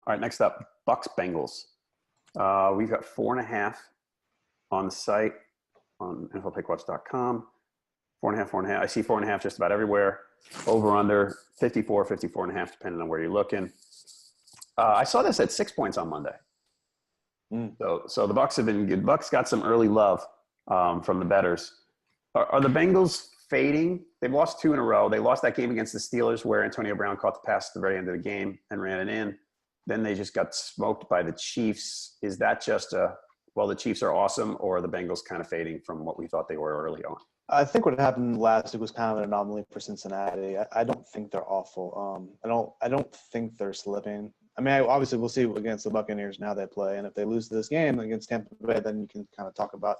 All right, next up, Bucs-Bengals. We've got 4.5 on the site on NFLPickWatch.com. 4.5, 4.5. I see 4.5 just about everywhere. Over under 54, 54.5, depending on where you're looking. I saw this at 6 points on Monday. So the Bucs have been good. Bucs got some early love from the bettors. Are the Bengals fading? They've lost 2 in a row. They lost that game against the Steelers where Antonio Brown caught the pass at the very end of the game and ran it in. Then they just got smoked by the Chiefs. Is that just the Chiefs are awesome, or are the Bengals kind of fading from what we thought they were early on? I think what happened last week was kind of an anomaly for Cincinnati. I don't think they're awful. I don't think they're slipping. I mean, obviously we'll see against the Buccaneers and how they play, and if they lose this game against Tampa Bay, then you can kind of talk about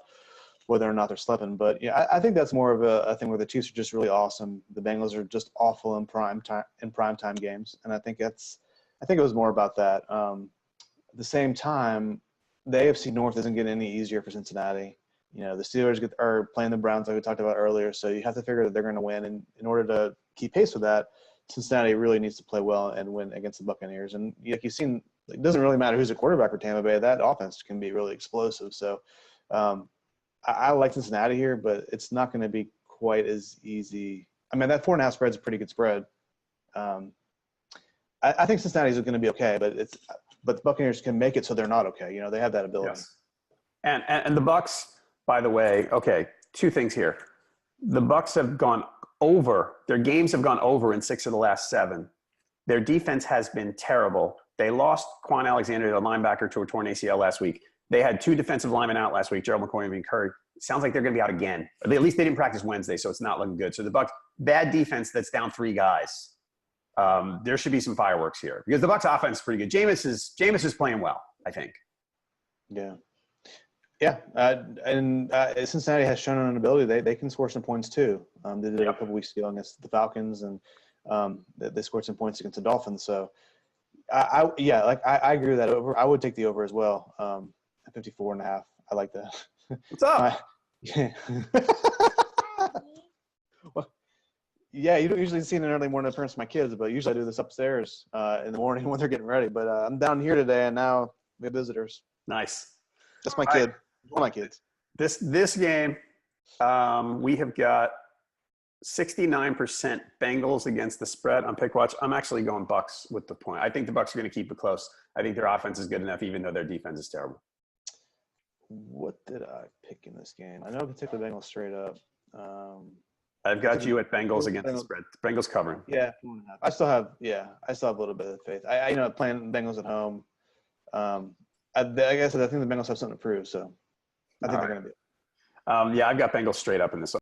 whether or not they're slipping. But yeah, I think that's more of a thing where the Chiefs are just really awesome. The Bengals are just awful in prime time games, and I think it was more about that. At the same time, the AFC North isn't getting any easier for Cincinnati. The Steelers are playing the Browns like we talked about earlier, so you have to figure that they're going to win. And in order to keep pace with that, Cincinnati really needs to play well and win against the Buccaneers. And like you've seen, it doesn't really matter who's a quarterback for Tampa Bay. That offense can be really explosive. So I like Cincinnati here, but it's not going to be quite as easy. I mean, that 4.5 spread is a pretty good spread. I think Cincinnati's going to be okay, but the Buccaneers can make it so they're not okay. They have that ability. Yes. And the Bucs, by the way, okay, 2 things here. The Bucs have gone over. Their games have gone over in 6 of the last 7. Their defense has been terrible. They lost Quan Alexander, the linebacker, to a torn ACL last week. They had 2 defensive linemen out last week, Gerald McCoy and Vin Curry. It sounds like they're going to be out again. At least they didn't practice Wednesday, so it's not looking good. So the Bucs, bad defense that's down 3 guys. There should be some fireworks here because the Bucs offense is pretty good. Jameis is playing well, I think. Yeah. Yeah, and Cincinnati has shown an ability. They can score some points too. They did it a couple weeks ago against the Falcons, and they scored some points against the Dolphins. So, I agree with that over. I would take the over as well. At 54.5, I like that. What's up? Yeah. Well, yeah, you don't usually see an early morning appearance of my kids, but usually I do this upstairs in the morning when they're getting ready. But I'm down here today, and now we have visitors. Nice. That's my kid. One of my kids. This game, we have got 69% Bengals against the spread on PickWatch. I'm actually going Bucs with the point. I think the Bucs are going to keep it close. I think their offense is good enough, even though their defense is terrible. What did I pick in this game? I know I can take the Bengals straight up. I've got you at Bengals against the spread. Bengals covering. Yeah, 4.5. I still have a little bit of faith. I playing Bengals at home. I guess I think the Bengals have something to prove, so I think they're going to be. Yeah, I've got Bengals straight up in this.